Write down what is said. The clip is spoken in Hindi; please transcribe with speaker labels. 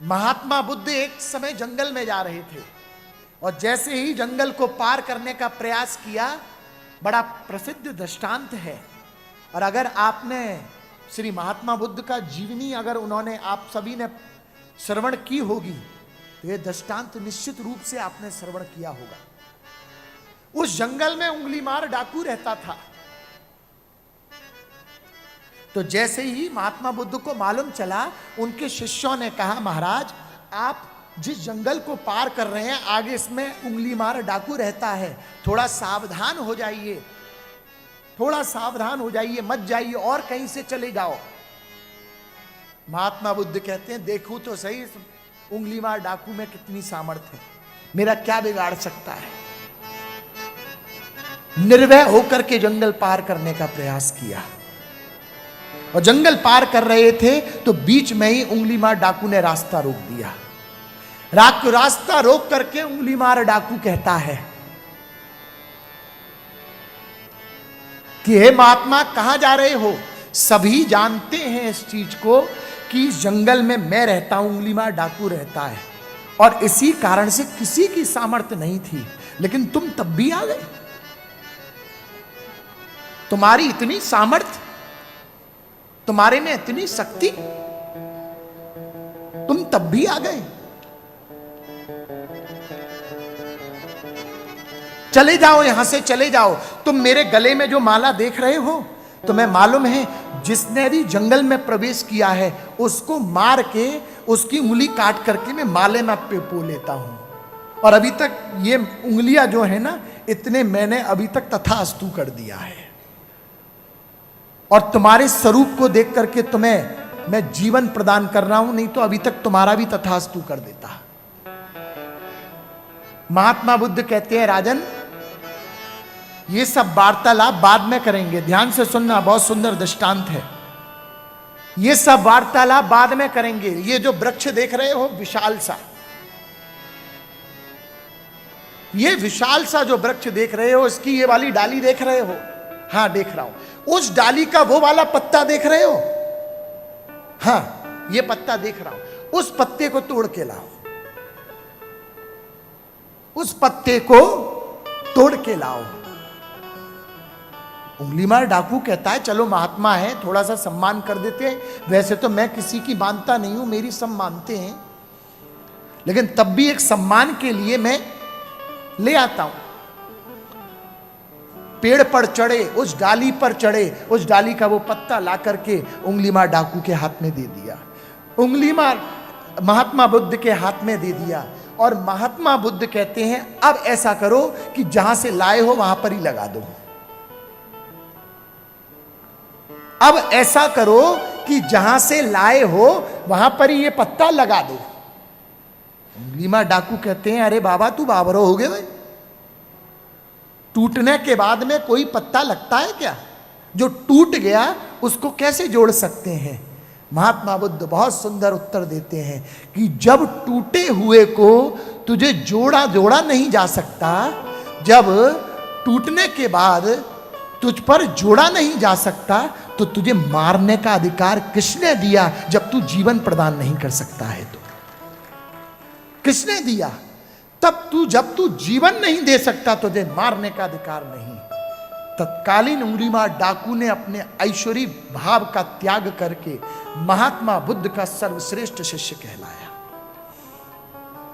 Speaker 1: महात्मा बुद्ध एक समय जंगल में जा रहे थे और जैसे ही जंगल को पार करने का प्रयास किया, बड़ा प्रसिद्ध दृष्टांत है। और अगर आपने श्री महात्मा बुद्ध का जीवनी अगर उन्होंने आप सभी ने श्रवण की होगी तो यह दृष्टांत निश्चित रूप से आपने श्रवण किया होगा। उस जंगल में उंगलीमार डाकू रहता था। तो जैसे ही महात्मा बुद्ध को मालूम चला, उनके शिष्यों ने कहा, महाराज आप जिस जंगल को पार कर रहे हैं आगे इसमें उंगलीमार डाकू रहता है, थोड़ा सावधान हो जाइए, थोड़ा सावधान हो जाइए, मत जाइए और कहीं से चले जाओ। महात्मा बुद्ध कहते हैं, देखो तो सही उंगलीमार डाकू में कितनी सामर्थ्य है, मेरा क्या बिगाड़ सकता है। निर्भय होकर के जंगल पार करने का प्रयास किया और जंगल पार कर रहे थे तो बीच में ही उंगलीमार डाकू ने रास्ता रोक दिया। रास्ता रोक करके उंगलीमार डाकू कहता है कि हे महात्मा कहां जा रहे हो। सभी जानते हैं इस चीज को कि इस जंगल में मैं रहता हूं, उंगलीमार डाकू रहता है, और इसी कारण से किसी की सामर्थ्य नहीं थी, लेकिन तुम तब भी आ गए। तुम्हारी इतनी सामर्थ्य, तुम्हारे में इतनी शक्ति, तुम तब भी आ गए। चले जाओ, यहां से चले जाओ। तुम मेरे गले में जो माला देख रहे हो, तुम्हें मालूम है जिसने भी जंगल में प्रवेश किया है उसको मार के उसकी उंगली काट करके मैं माले में पो लेता हूं। और अभी तक ये उंगलियां जो है ना, इतने मैंने अभी तक तथास्तु कर दिया है। और तुम्हारे स्वरूप को देख करके तुम्हें मैं जीवन प्रदान कर रहा हूं, नहीं तो अभी तक तुम्हारा भी तथास्तु कर देता। महात्मा बुद्ध कहते हैं, राजन ये सब वार्तालाप बाद में करेंगे, ध्यान से सुनना, बहुत सुंदर दृष्टांत है। ये सब वार्तालाप बाद में करेंगे। ये जो वृक्ष देख रहे हो विशाल सा, ये विशाल सा जो वृक्ष देख रहे हो, इसकी ये वाली डाली देख रहे हो? हाँ देख रहा हूं। उस डाली का वो वाला पत्ता देख रहे हो? हाँ ये पत्ता देख रहा हूं। उस पत्ते को तोड़ के लाओ, उस पत्ते को तोड़ के लाओ। उंगलीमार डाकू कहता है, चलो महात्मा है, थोड़ा सा सम्मान कर देते हैं। वैसे तो मैं किसी की मानता नहीं हूं, मेरी सब मानते हैं, लेकिन तब भी एक सम्मान के लिए मैं ले आता हूं। पेड़ पर चढ़े, उस डाली पर चढ़े, उस डाली का वो पत्ता ला करके उंगलीमार डाकू के हाथ में दे दिया। उंगलीमार महात्मा बुद्ध के हाथ में दे दिया। और महात्मा बुद्ध कहते हैं, अब ऐसा करो कि जहां से लाए हो वहां पर ही लगा दो। अब ऐसा करो कि जहां से लाए हो वहां पर ही ये पत्ता लगा दो। उंगलीमार डाकू कहते हैं, अरे बाबा तू बाबरो हो गए भाई, टूटने के बाद में कोई पत्ता लगता है क्या? जो टूट गया उसको कैसे जोड़ सकते हैं? महात्मा बुद्ध बहुत सुंदर उत्तर देते हैं कि जब टूटे हुए को तुझे जोड़ा नहीं जा सकता, जब टूटने के बाद तुझ पर जोड़ा नहीं जा सकता, तो तुझे मारने का अधिकार किसने दिया? जब तू जीवन प्रदान नहीं कर सकता है तो किसने दिया? जब तू जीवन नहीं दे सकता, तुझे मारने का अधिकार नहीं। तत्कालीन उंगलीमार डाकू ने अपने ऐश्वरी भाव का त्याग करके महात्मा बुद्ध का सर्वश्रेष्ठ शिष्य कहलाया।